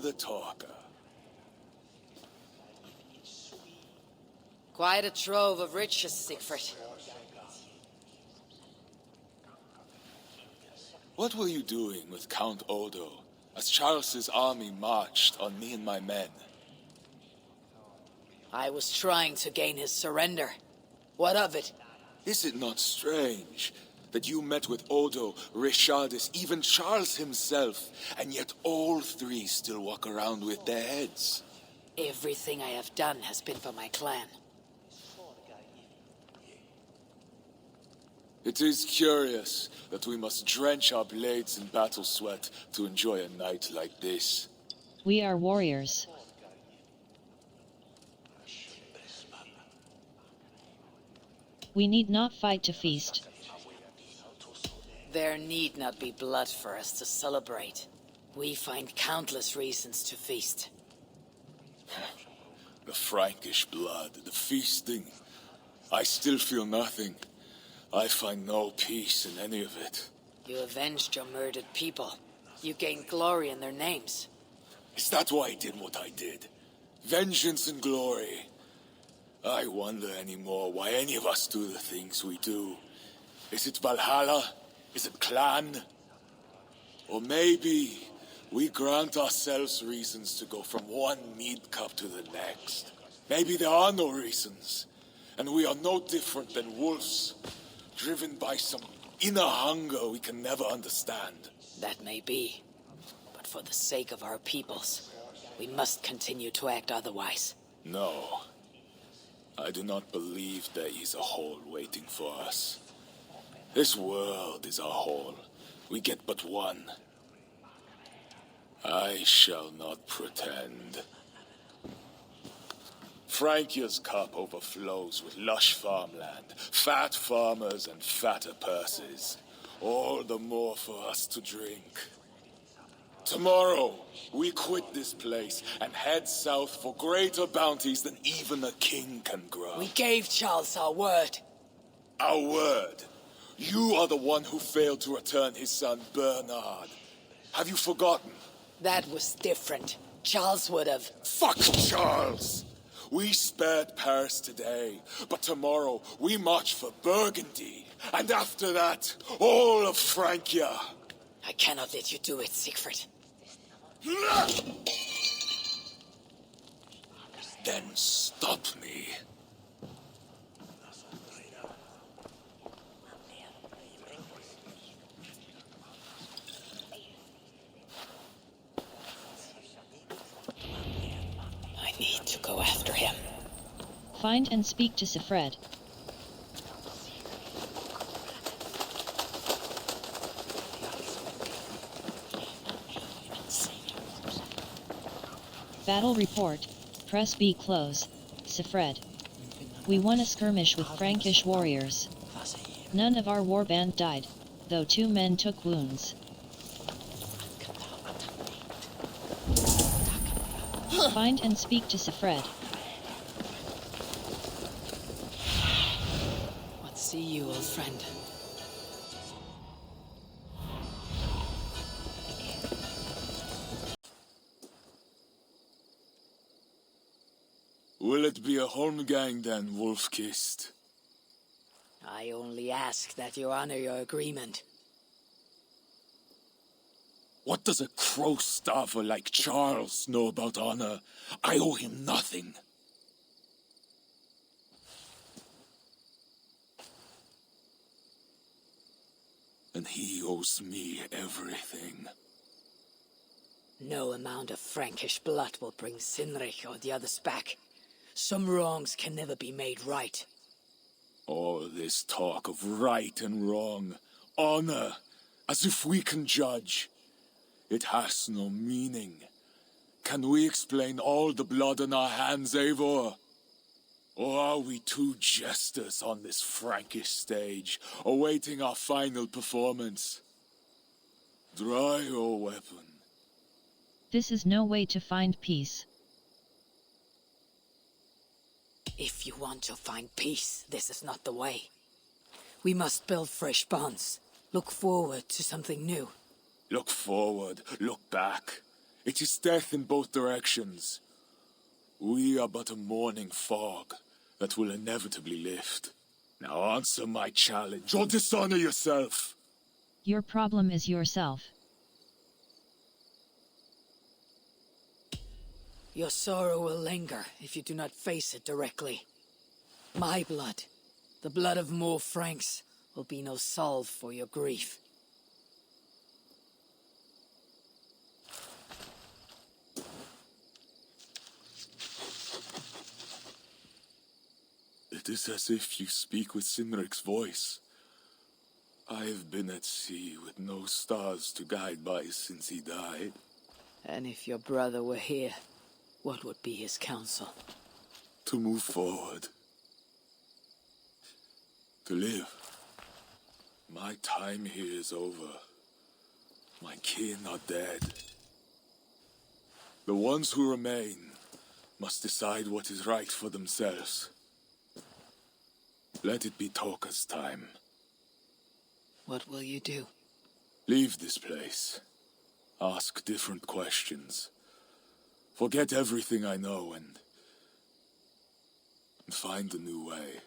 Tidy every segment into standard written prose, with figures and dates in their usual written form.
the talker. Quite a trove of riches, Sigfred. What were you doing with Count Odo as Charles's army marched on me and my men? I was trying to gain his surrender. What of it? Is it not strange that you met with Odo, Richardus, even Charles himself, and yet all three still walk around with their heads? Everything I have done has been for my clan. It is curious that we must drench our blades in battle sweat to enjoy a night like this. We are warriors. We need not fight to feast. There need not be blood for us to celebrate. We find countless reasons to feast. The Frankish blood, the feasting. I still feel nothing. I find no peace in any of it. You avenged your murdered people. You gained glory in their names. Is that why I did what I did? Vengeance and glory. I wonder anymore why any of us do the things we do. Is it Valhalla? Is it clan? Or maybe we grant ourselves reasons to go from one mead cup to the next. Maybe there are no reasons, and we are no different than wolves, driven by some inner hunger we can never understand. That may be, but for the sake of our peoples, we must continue to act otherwise. No, I do not believe there is a hole waiting for us. This world is our hole. We get but one. I shall not pretend. Francia's cup overflows with lush farmland, fat farmers and fatter purses. All the more for us to drink. Tomorrow, we quit this place and head south for greater bounties than even a king can grant. We gave Charles our word. Our word? You are the one who failed to return his son, Bernard. Have you forgotten? That was different. Charles would have... Fuck Charles! We spared Paris today, but tomorrow we march for Burgundy. And after that, all of Francia. I cannot let you do it, Sigfred. Then stop me. I need to go after him. Find and speak to Sigfred. Battle report. Press B close. Sigfred. We won a skirmish with Frankish warriors. None of our warband died, though 2 men took wounds. Find and speak to Sigfred. What see you, old friend? Will it be a holmgang then, Wolf-kissed? I only ask that you honor your agreement. What does a crow-starver like Charles know about honor? I owe him nothing. And he owes me everything. No amount of Frankish blood will bring Sinrich or the others back. Some wrongs can never be made right. All this talk of right and wrong, honor, as if we can judge. It has no meaning. Can we explain all the blood on our hands, Eivor? Or are we two jesters on this Frankish stage, awaiting our final performance? Draw your weapon. This is no way to find peace. If you want to find peace, this is not the way. We must build fresh bonds. Look forward to something new. Look forward, look back. It is death in both directions. We are but a morning fog that will inevitably lift. Now answer my challenge, or dishonor yourself. Your problem is yourself. Your sorrow will linger if you do not face it directly. My blood, the blood of more Franks, will be no salve for your grief. It is as if you speak with Cynric's voice. I have been at sea with no stars to guide by since he died. And if your brother were here, what would be his counsel? To move forward. To live. My time here is over. My kin are dead. The ones who remain must decide what is right for themselves. Let it be Toka's time. What will you do? Leave this place. Ask different questions. Forget everything I know and find a new way.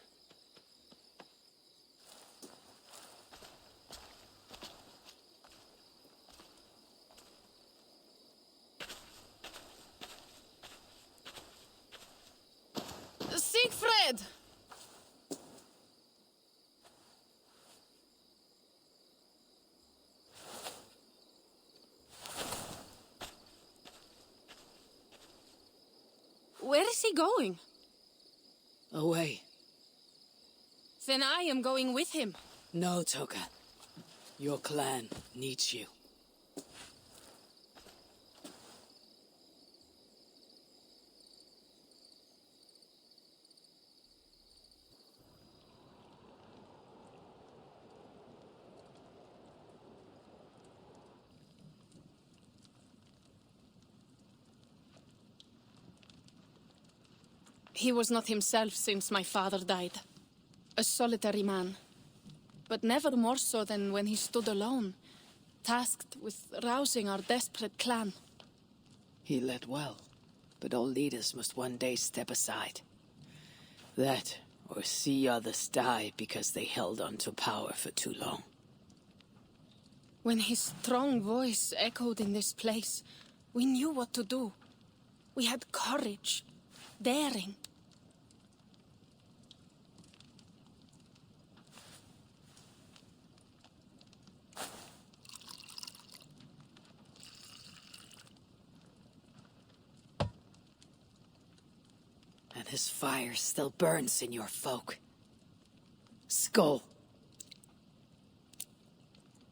Sigfred! Where is he going? Away. Then I am going with him. No, Toka. Your clan needs you. He was not himself since my father died. A solitary man. But never more so than when he stood alone, tasked with rousing our desperate clan. He led well, but all leaders must one day step aside. That, or see others die because they held on to power for too long. When his strong voice echoed in this place, we knew what to do. We had courage, daring. And his fire still burns in your folk. Skal.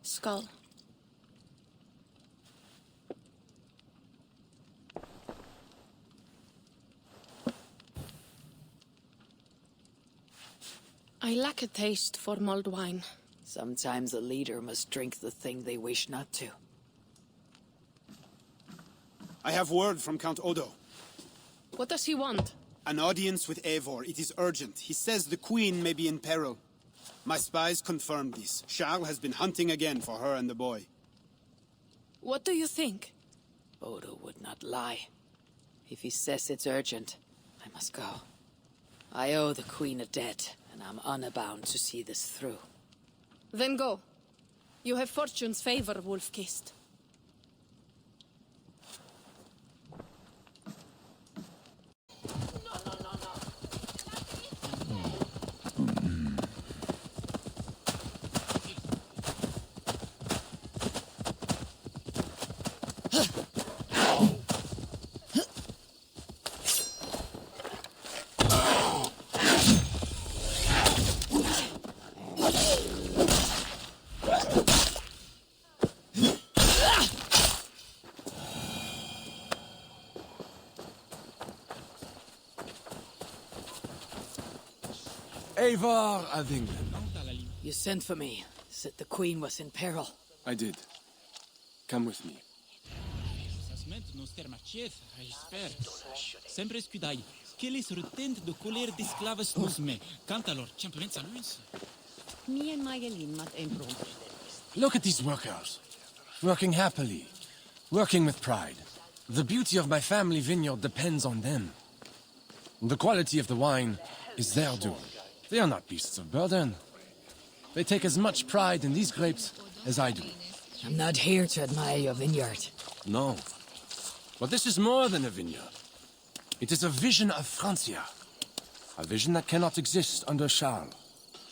Skal. I lack a taste for mulled wine. Sometimes a leader must drink the thing they wish not to. I have word from Count Odo. What does he want? An audience with Eivor. It is urgent. He says the queen may be in peril. My spies confirmed this. Skal has been hunting again for her and the boy. What do you think? Odo would not lie. If he says it's urgent, I must go. I owe the queen a debt, and I'm honor-bound to see this through. Then go. You have fortune's favor, wolf-kissed. Eivor of England. You sent for me, said the queen was in peril. I did. Come with me. Sempre scudai. Queles retent de colère d'esclaves nos me. Cantalor, champions à lui. Me and Magelin mat ein brond. Look at these workers. Working happily. Working with pride. The beauty of my family vineyard depends on them. The quality of the wine is their doing. They are not beasts of burden. They take as much pride in these grapes as I do. I'm not here to admire your vineyard. No. But this is more than a vineyard. It is a vision of Francia. A vision that cannot exist under Charles.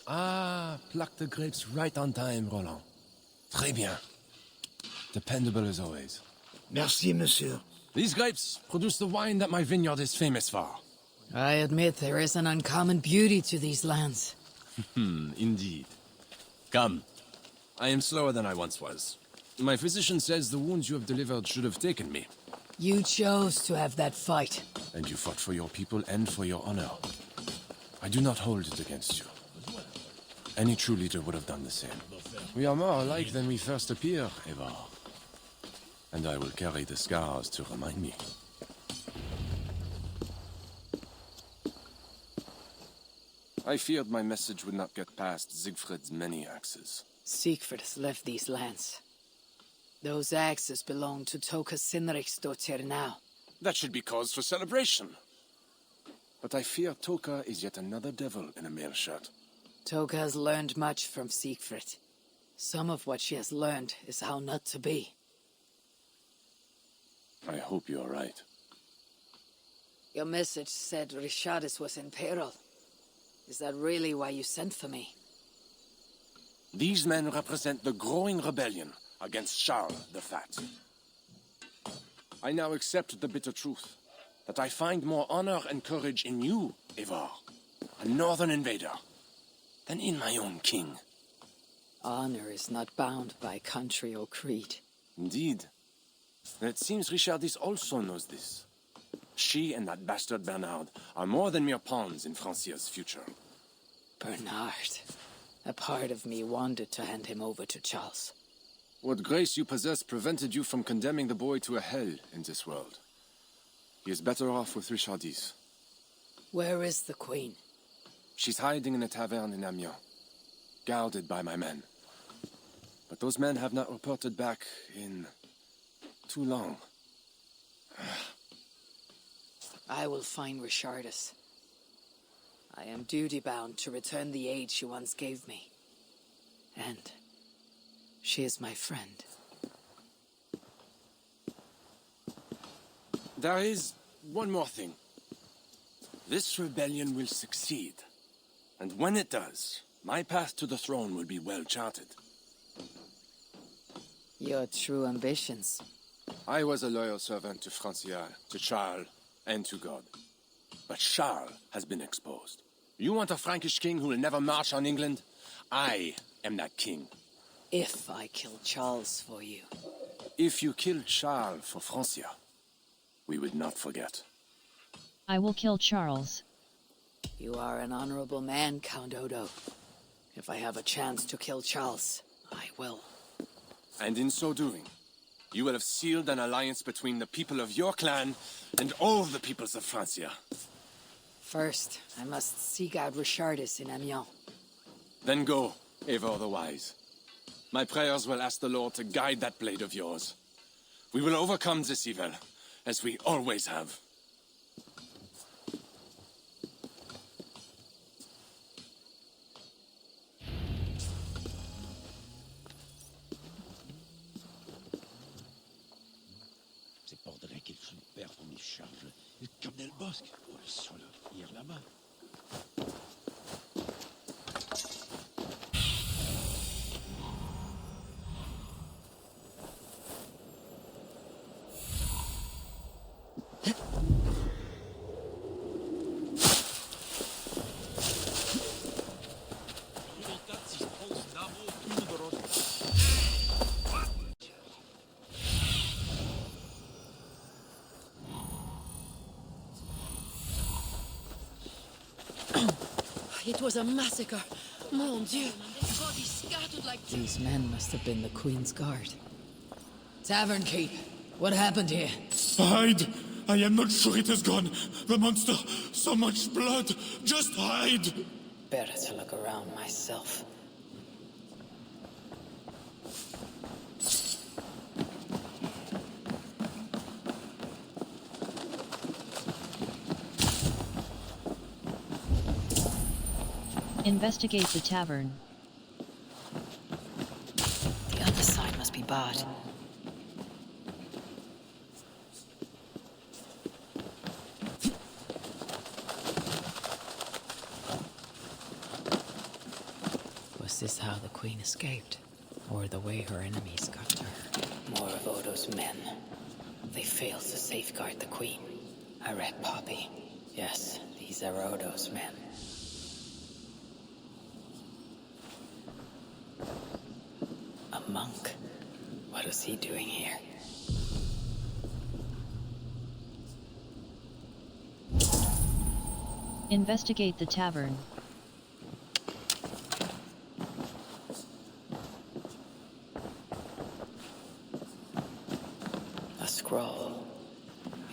Ah, pluck the grapes right on time, Roland. Très bien. Dependable as always. Merci, monsieur. These grapes produce the wine that my vineyard is famous for. I admit there is an uncommon beauty to these lands. Indeed. Come. I am slower than I once was. My physician says the wounds you have delivered should have taken me. You chose to have that fight. And you fought for your people and for your honor. I do not hold it against you. Any true leader would have done the same. We are more alike than we first appear, Eivor. And I will carry the scars to remind me. I feared my message would not get past Sigfred's many axes. Sigfred has left these lands. Those axes belong to Toka Sinriksdottir now. That should be cause for celebration. But I fear Toka is yet another devil in a mail shirt. Toka has learned much from Sigfred. Some of what she has learned is how not to be. I hope you are right. Your message said Richardis was in peril. Is that really why you sent for me? These men represent the growing rebellion against Charles the Fat. I now accept the bitter truth that I find more honor and courage in you, Eivor, a northern invader, than in my own king. Honor is not bound by country or creed. Indeed. And it seems Richardis also knows this. She and that bastard Bernard are more than mere pawns in Francia's future. Bernard. A part of me wanted to hand him over to Charles. What grace you possess prevented you from condemning the boy to a hell in this world. He is better off with Richardis. Where is the Queen? She's hiding in a tavern in Amiens, guarded by my men. But those men have not reported back in too long. I will find Richardis. I am duty-bound to return the aid she once gave me. And she is my friend. There is one more thing. This rebellion will succeed. And when it does, my path to the throne will be well charted. Your true ambitions. I was a loyal servant to Francia, to Charles, and to God. But Charles has been exposed. You want a Frankish king who will never march on England? I am that king. If I kill Charles for you. If you killed Charles for Francia, we would not forget. I will kill Charles. You are an honorable man, Count Odo. If I have a chance to kill Charles, I will. And in so doing, you will have sealed an alliance between the people of your clan and all the peoples of Francia. First, I must seek out Richardis in Amiens. Then go, Eivor the Wise. My prayers will ask the Lord to guide that blade of yours. We will overcome this evil, as we always have. C'est bordel qu'il fout le père pour mes charges. Comme del bosque. Oh, le sol, hier là-bas. It was a massacre. Mon Dieu. Bodies scattered like... These men must have been the Queen's Guard. Tavern Keep, what happened here? Hide! I am not sure it has gone. The monster, so much blood. Just hide! Better to look around myself. Investigate the tavern. The other side must be barred. Was this how the Queen escaped? Or the way her enemies got to her? More of Odo's men. They failed to safeguard the Queen. I read Poppy. Yes, these are Odo's men. A monk? What was he doing here? Investigate the tavern. A scroll.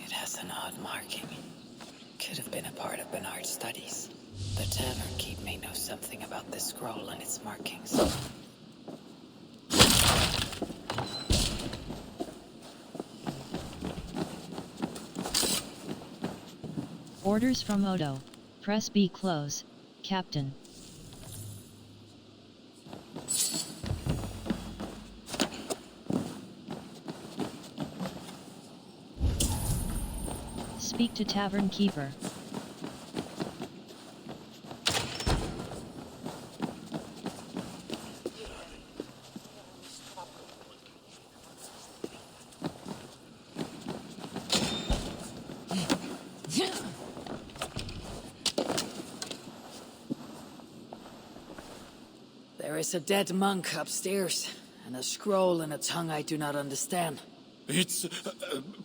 It has an odd marking. Could have been a part of Bernard's studies. The tavern keep may know something about this scroll and its markings. Orders from Odo. Press B close, Captain. Speak to tavern keeper. There is a dead monk upstairs, and a scroll in a tongue I do not understand. It's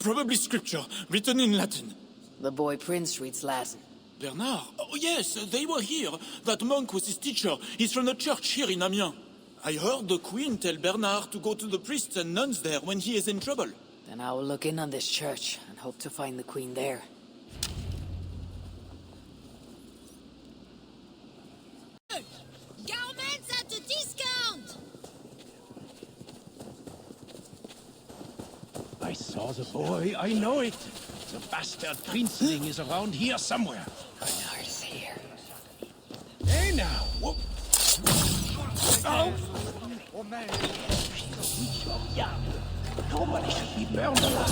probably scripture, written in Latin. The boy Prince reads Latin. Bernard? Oh yes, they were here. That monk was his teacher. He's from the church here in Amiens. I heard the Queen tell Bernard to go to the priests and nuns there when he is in trouble. Then I will look in on this church, and hope to find the Queen there. Garments at a discount! I saw the boy, I know it. The bastard princeling is around here somewhere. Bernard is here. Hey now! Whoop. Oh! Nobody should be burned alive.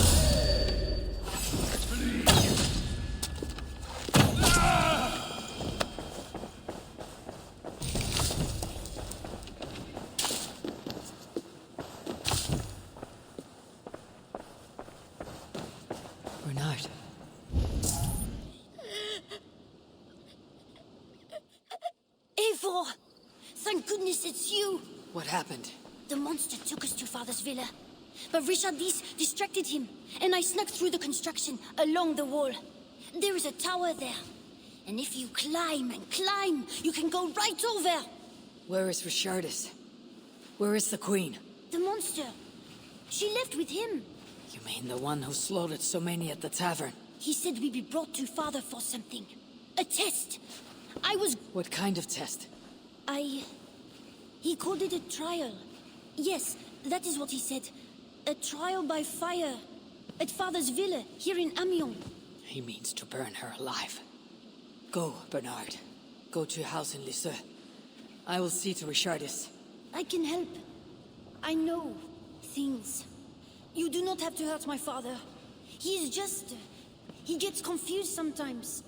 Bernard. Eivor! Thank goodness it's you! What happened? The monster took us to Father's villa. But Richardis distracted him, and I snuck through the construction, along the wall. There is a tower there. And if you climb and climb, you can go right over! Where is Richardis? Where is the Queen? The monster. She left with him. You mean the one who slaughtered so many at the tavern? He said we'd be brought to Father for something. A test. What kind of test? He called it a trial. Yes, that is what he said. A trial by fire. At Father's villa, here in Amiens. He means to burn her alive. Go, Bernard. Go to your house in Lisieux. I will see to Richardis. I can help. I know things. You do not have to hurt my father. He is just... he gets confused sometimes.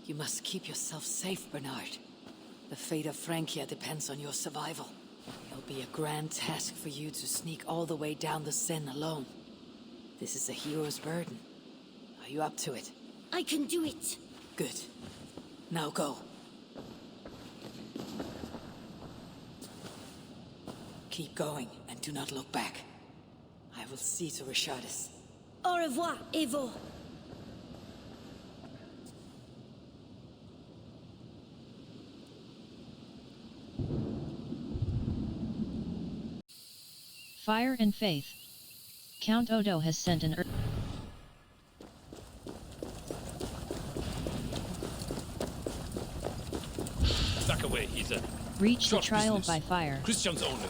You must keep yourself safe, Bernard. The fate of Francia depends on your survival. It'll be a grand task for you to sneak all the way down the Seine alone. This is a hero's burden. Are you up to it? I can do it. Good. Now go. Keep going and do not look back. I will see to Richardis. Au revoir, Eivor. Fire and Faith. Count Odo has sent an Back away, he's a reach the short trial business. by fire. Christians only.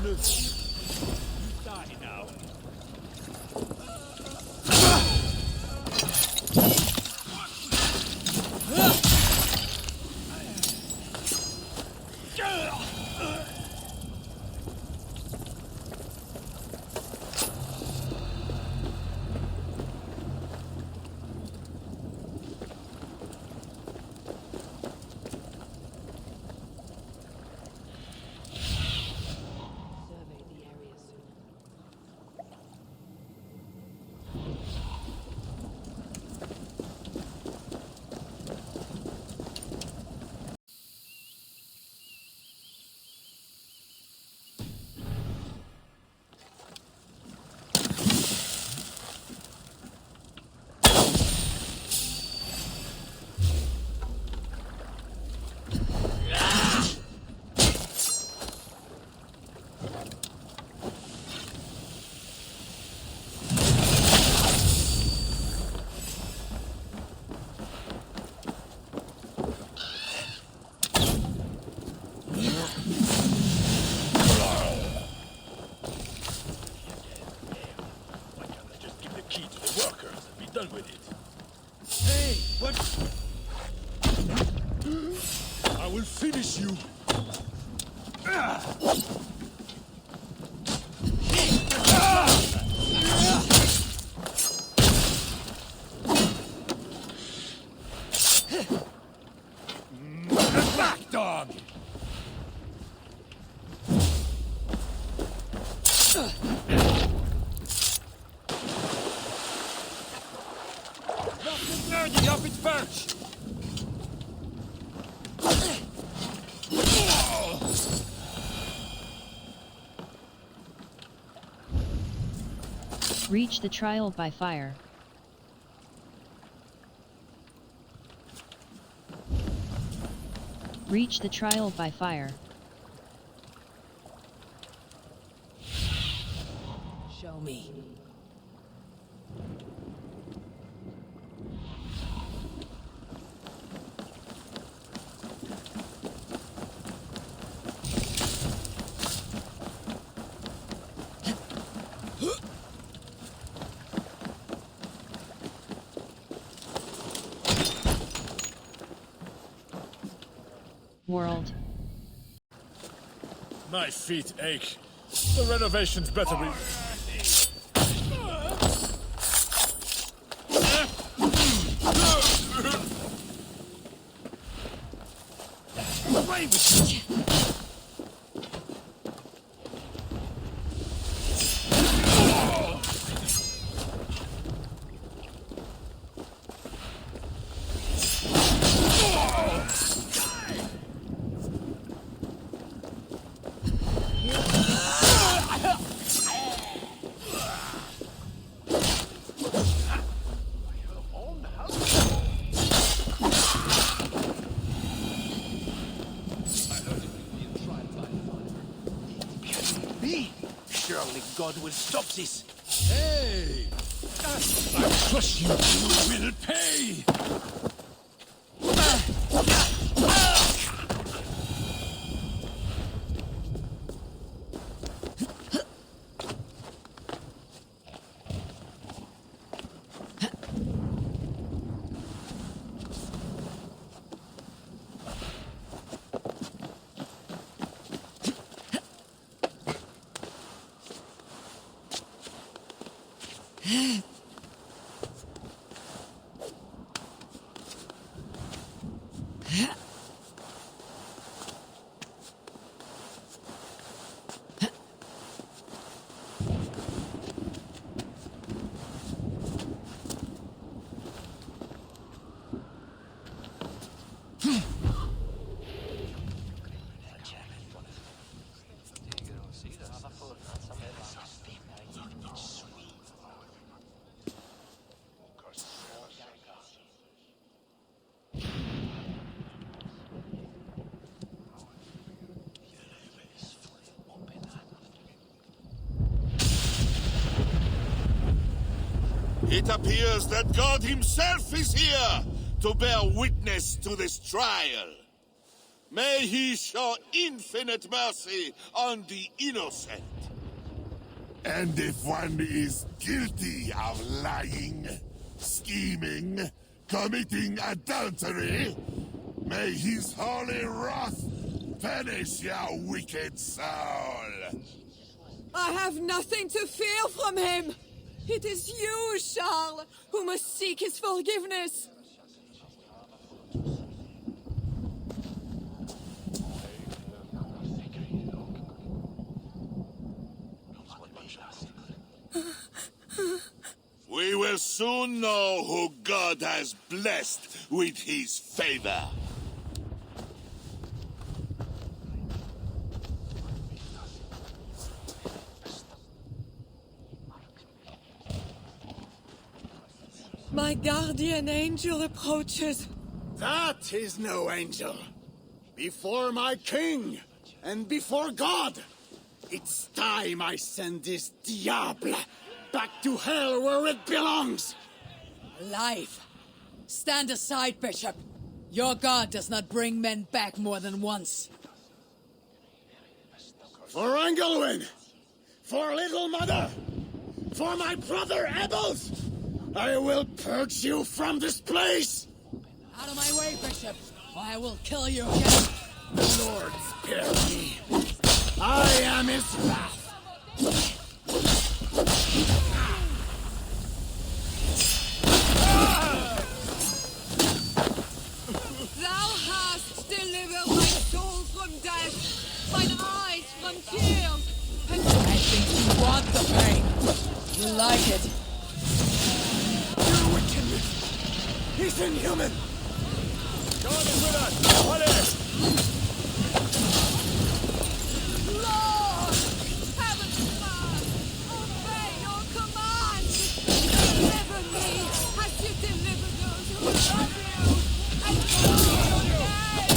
You die now. I will finish you. Back, dog! Nothing dirty off its perch! Reach the trial by fire. Reach the trial by fire. Show me. World. My feet ache. The renovations better be... Away with you! Surely God will stop this. Hey! I trust you. You will pay. It appears that God himself is here to bear witness to this trial. May he show infinite mercy on the innocent. And if one is guilty of lying, scheming, committing adultery, may his holy wrath punish your wicked soul. I have nothing to fear from him! It is you, Charles, who must seek his forgiveness! We will soon know who God has blessed with his favor. My guardian angel approaches. That is no angel. Before my king, and before God, it's time I send this diable back to hell where it belongs. Alive. Stand aside, Bishop. Your God does not bring men back more than once. For Engelwin, for Little Mother, for my brother Ebels, I will purge you from this place! Out of my way, Bishop, or I will kill you again. The Lord spare me. I am his wrath. Thou hast delivered my soul from death, mine eyes from tears. And I think you want the pain. You like it. You wickedness! He's inhuman! God is with us! Allez! Lord! Heaven's command! Obey your command! Deliver me as you deliver those who love you! And call your name!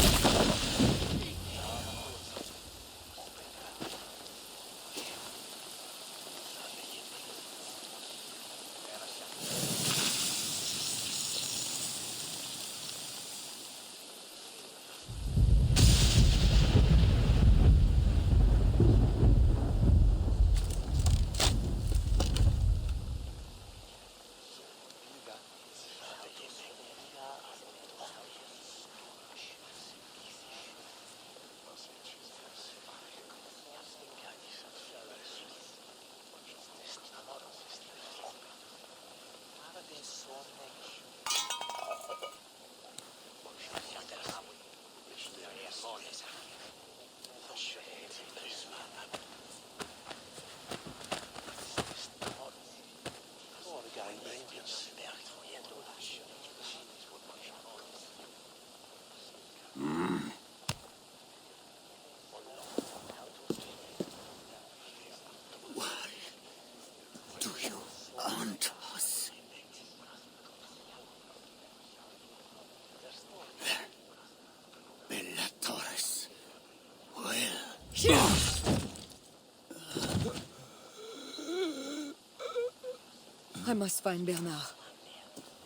Do you haunt us? Bellatores will. I must find Bernard.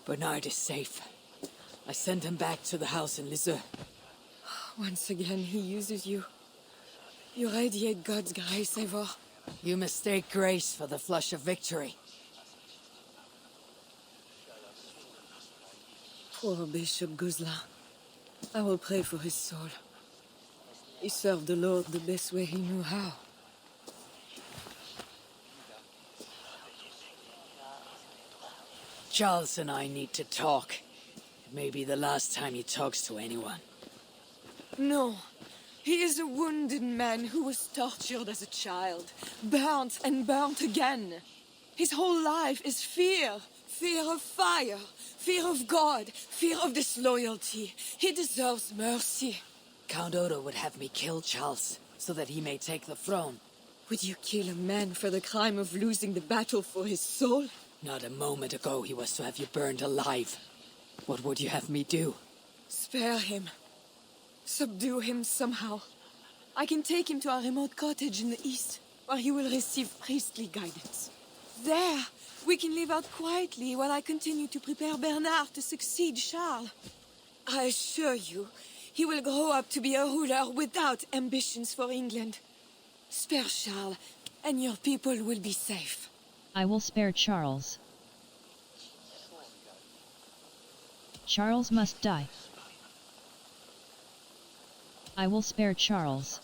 Bernard is safe. I sent him back to the house in Lisieux. Once again, he uses you. You radiate God's grace, Eivor. You mistake grace for the flush of victory. Poor Bishop Guzla. I will pray for his soul. He served the Lord the best way he knew how. Charles and I need to talk. It may be the last time he talks to anyone. No. He is a wounded man who was tortured as a child, burnt and burnt again. His whole life is fear. Fear of fire, fear of God, fear of disloyalty. He deserves mercy. Count Odo would have me kill Charles, so that he may take the throne. Would you kill a man for the crime of losing the battle for his soul? Not a moment ago he was to have you burned alive. What would you have me do? Spare him. Subdue him somehow. I can take him to a remote cottage in the east, where he will receive priestly guidance. There, we can live out quietly while I continue to prepare Bernard to succeed Charles. I assure you, he will grow up to be a ruler without ambitions for England. Spare Charles, and your people will be safe. I will spare Charles. Charles must die. I will spare Charles.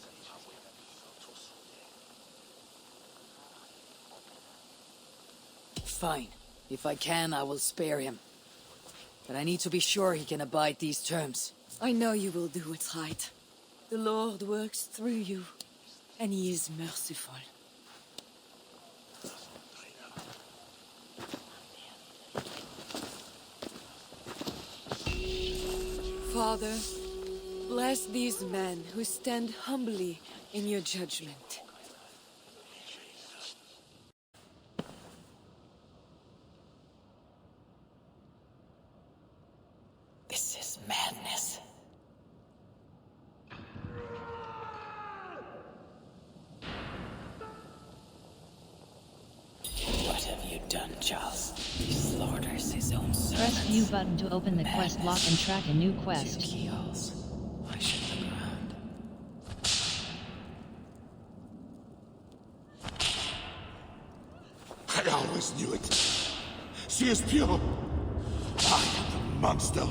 Fine. If I can, I will spare him. But I need to be sure he can abide these terms. I know you will do what's right. The Lord works through you, and he is merciful. Father, bless these men who stand humbly in your judgment. This is madness. What have you done, Charles? He slaughters his own servants. Press view button to open the quest lock and track a new quest. 2 keyholes. I should look around. I always knew it. She is pure. I am the monster.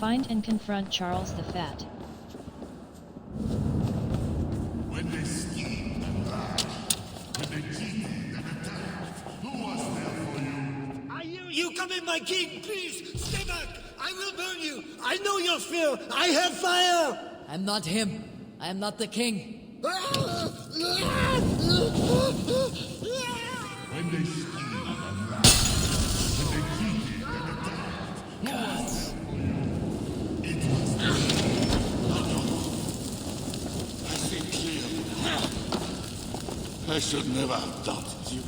Find and confront Charles the Fat. When they schemed and lied, when they cheated and attacked, who was there for you? You come in, my king! Please, stay back! I will burn you! I know your fear! I have fire! I'm not him. I am not the king. When they schemed and lied, when they cheated and attacked, who was there for you? It was I see clearly now. I should never have doubted you.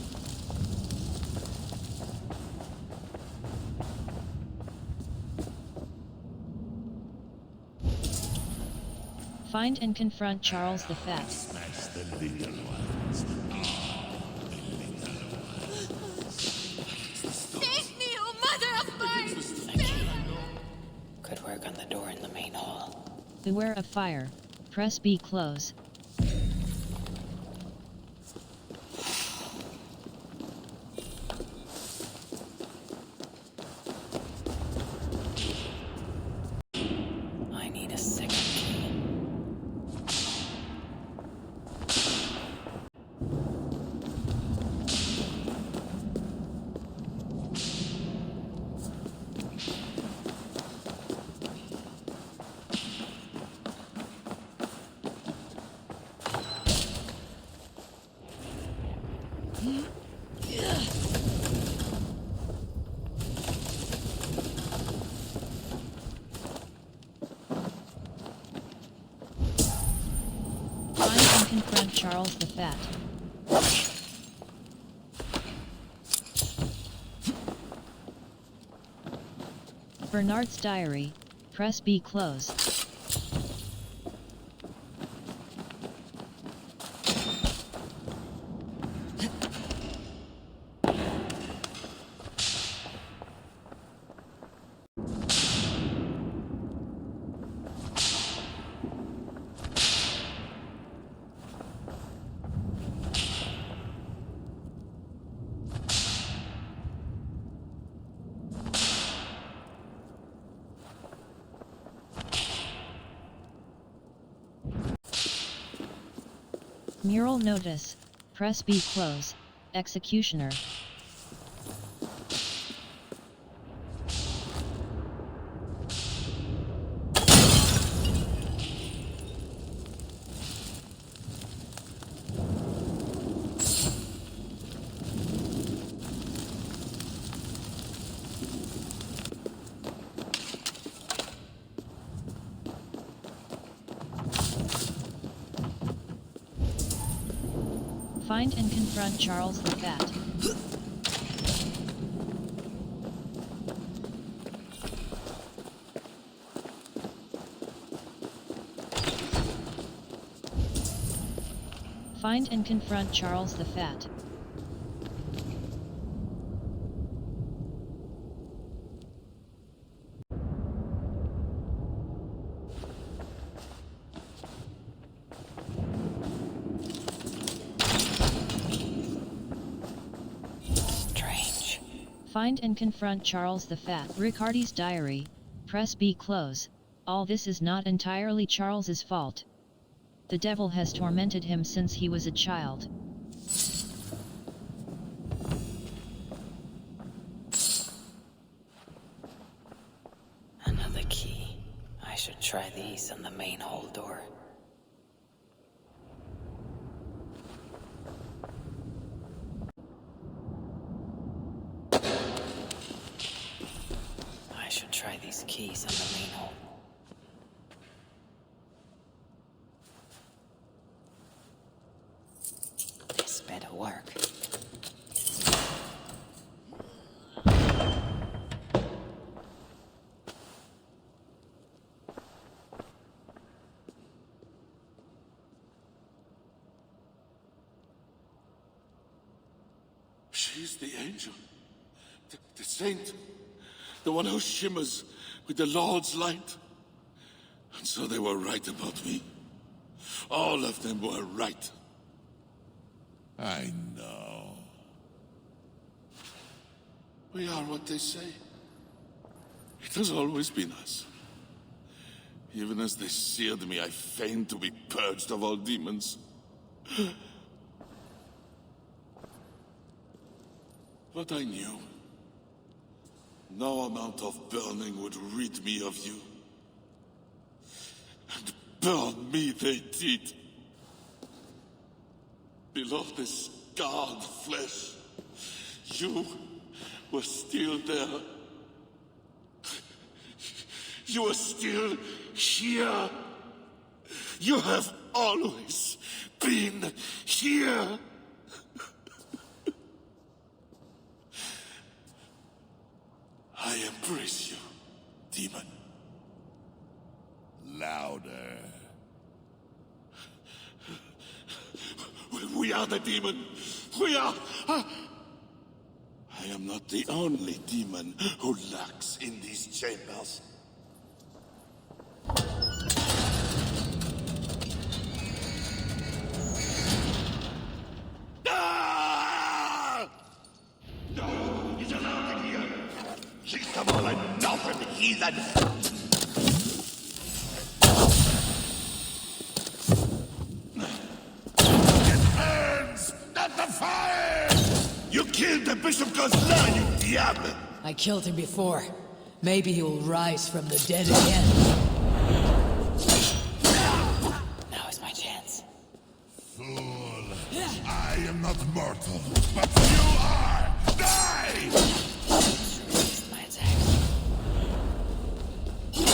Find and confront Charles the Fat. smash the little ones. Save me, oh mother of mine! Good work on the door in the main hall. Beware of fire. Press B close. I need a second key. Find and confront Charles the Fat. Bernard's diary. Press B close. Mural notice. Press B close. Executioner. Find and confront Charles the Fat. Find and confront Charles the Fat. Find and confront Charles the Fat. Riccardi's diary. Press B close. All this is not entirely Charles's fault. The devil has tormented him since he was a child. Another key. I should try these on the main hall door. I should try these keys on the main hall. This better work. She's the angel. The saint. The one who shimmers with the Lord's light. And so they were right about me. All of them were right. I know. We are what they say. It has always been us. Even as they seared me, I feigned to be purged of all demons. But I knew no amount of burning would rid me of you. And burn me they did. Below the scarred flesh, you were still there. You are still here. You have always been here. I embrace you, demon. Louder. We are the demon. We are. I am not the only demon who lurks in these chambers. Ah! No, he's allowed in here. She's come all and nothing, heathen. Get hands, not the fire! You killed the Bishop Gosselin, you diable! I killed him before. Maybe he will rise from the dead again. Now is my chance. Fool. I am not mortal, but you are! Die! Resist my attacks. He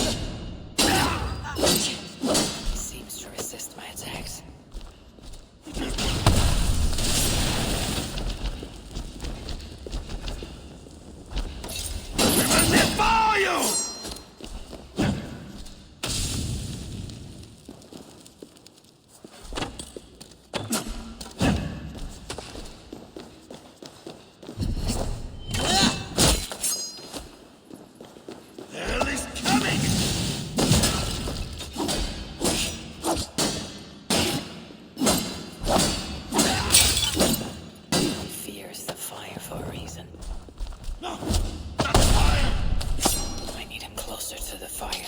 seems to resist my attacks. Before you! Hell is coming! He fears the fire for a reason. No! Not fire! I need him closer to the fire.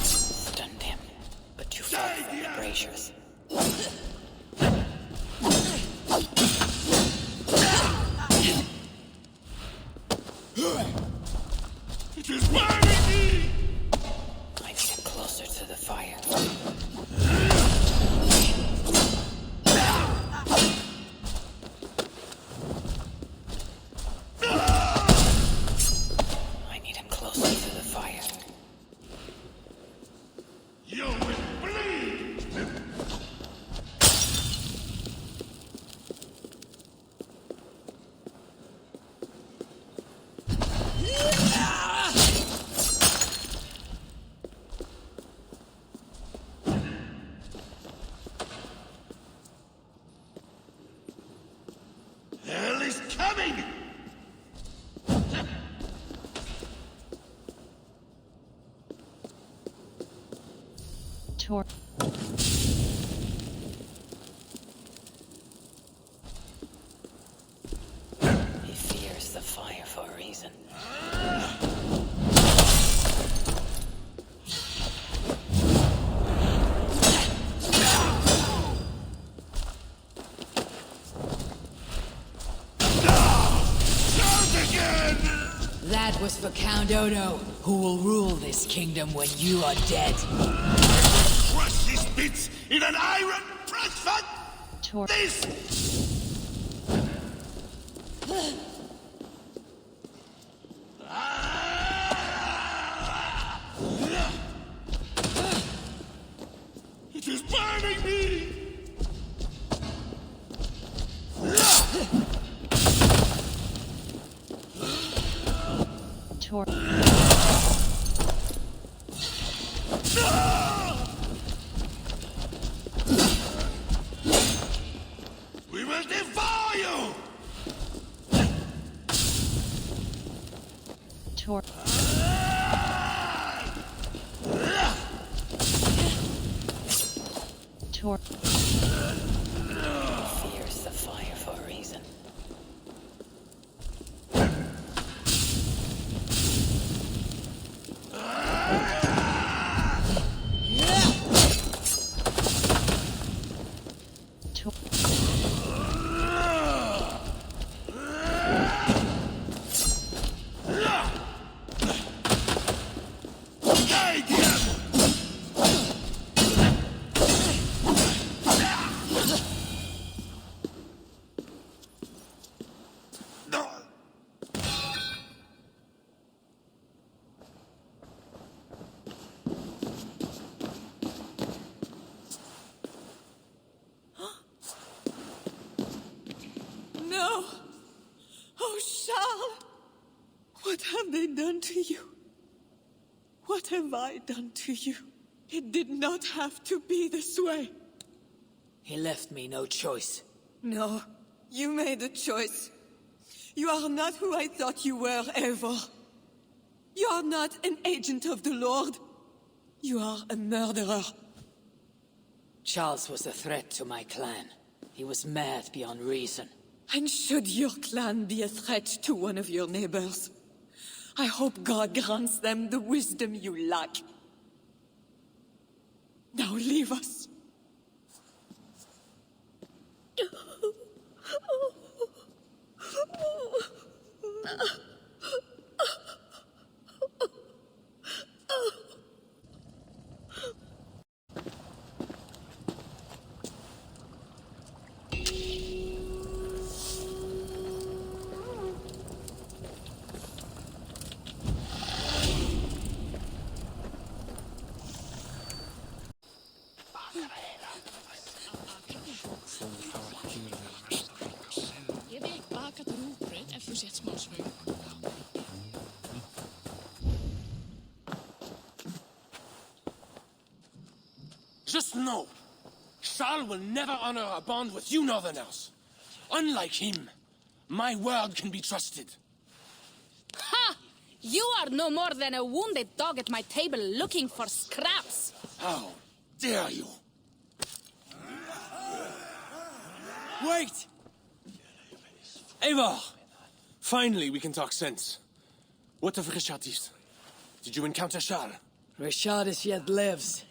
Stunned him, but too far from the braziers. It is burning me! I need him closer to the fire. I need him closer to the fire. You will bleed! Hell is coming! Tor. He fears the fire for a reason. Charge again! That was for Count Odo, who will rule this kingdom when you are dead. Crush these bits in an iron press fan! Tor. This! It is burning me! Tor. We will devour you! Tor. Tor. Fears the fire for a reason. No! Oh, Charles! What have they done to you? What have I done to you? It did not have to be this way. He left me no choice. No, you made a choice. You are not who I thought you were, Eivor. You are not an agent of the Lord. You are a murderer. Charles was a threat to my clan. He was mad beyond reason. And should your clan be a threat to one of your neighbors, I hope God grants them the wisdom you lack. Now leave us. Just know, Skal will never honor a bond with you Northerners. Unlike him, my word can be trusted. Ha! You are no more than a wounded dog at my table looking for scraps. How dare you? Wait! Eivor! Finally, we can talk sense. What of Richardis? Did you encounter Charles? Richardis yet lives.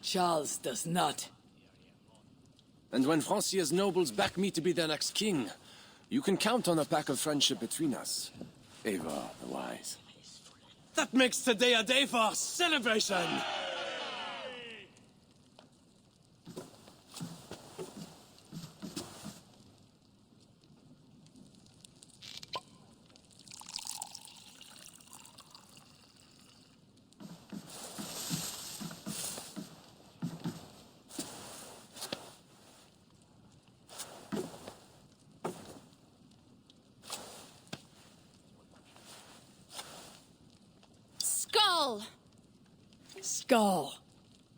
Charles does not. And when Francia's nobles back me to be their next king, you can count on a pact of friendship between us. Eivor the Wise. That makes today a day for celebration! Skal! Skal!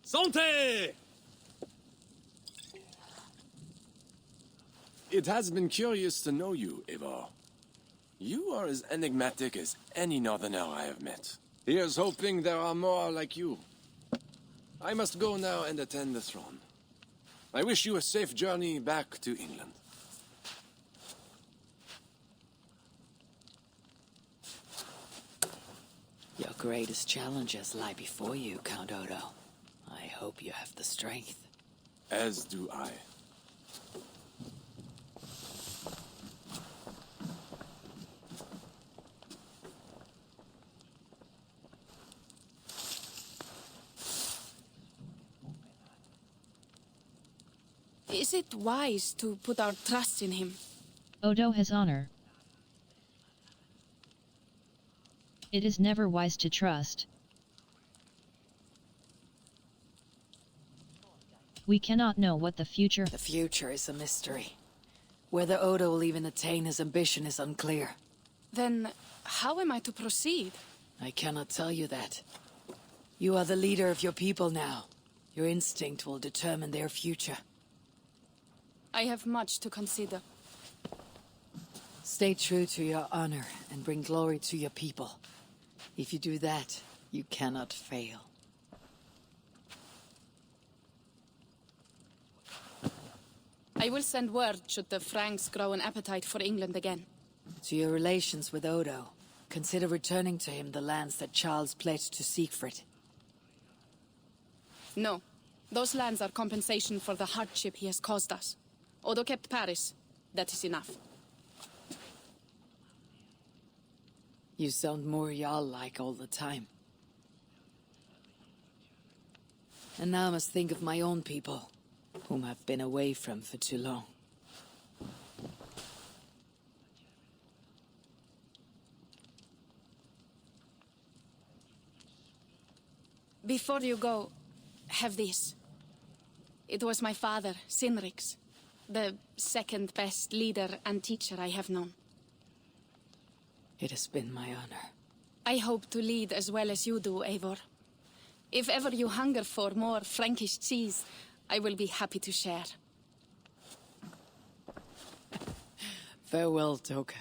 Santé! It has been curious to know you, Eivor. You are as enigmatic as any Northerner I have met. Here's hoping there are more like you. I must go now and attend the throne. I wish you a safe journey back to England. Your greatest challenges lie before you, Count Odo. I hope you have the strength. As do I. Is it wise to put our trust in him? Odo has honor. It is never wise to trust. We cannot know what the future... The future is a mystery. Whether Odo will even attain his ambition is unclear. Then, how am I to proceed? I cannot tell you that. You are the leader of your people now. Your instinct will determine their future. I have much to consider. Stay true to your honor and bring glory to your people. If you do that, you cannot fail. I will send word should the Franks grow an appetite for England again. To your relations with Odo, consider returning to him the lands that Charles pledged to Sigfred. No. Those lands are compensation for the hardship he has caused us. Odo kept Paris. That is enough. You sound more Jarl-like all the time. And now I must think of my own people, whom I've been away from for too long. Before you go, have this. It was my father, Sinrik's, the second best leader and teacher I have known. It has been my honor. I hope to lead as well as you do, Eivor. If ever you hunger for more Frankish cheese, I will be happy to share. Farewell, Toka.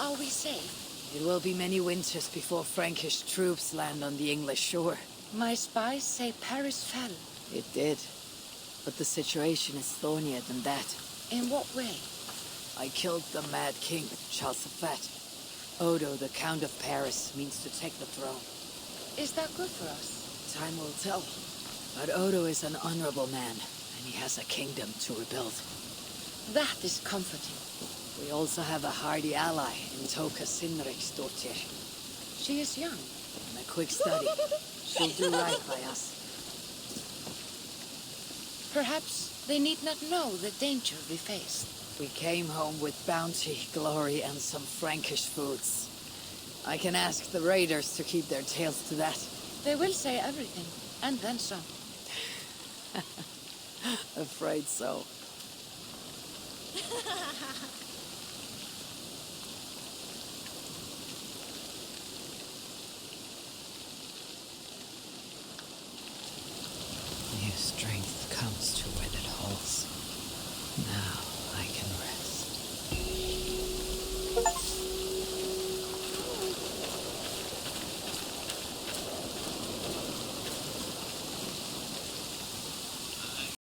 Are we safe? It will be many winters before Frankish troops land on the English shore. My spies say Paris fell. It did. But the situation is thornier than that. In what way? I killed the Mad King, Charles the Fat. Odo, the Count of Paris, means to take the throne. Is that good for us? Time will tell. But Odo is an honorable man, and he has a kingdom to rebuild. That is comforting. We also have a hardy ally in Toka Sinriksdottir. She is young. And a quick study. She'll do right by us. Perhaps they need not know the danger we faced. We came home with bounty, glory, and some Frankish foods. I can ask the raiders to keep their tails to that. They will say everything, and then some. Afraid so. New strength comes to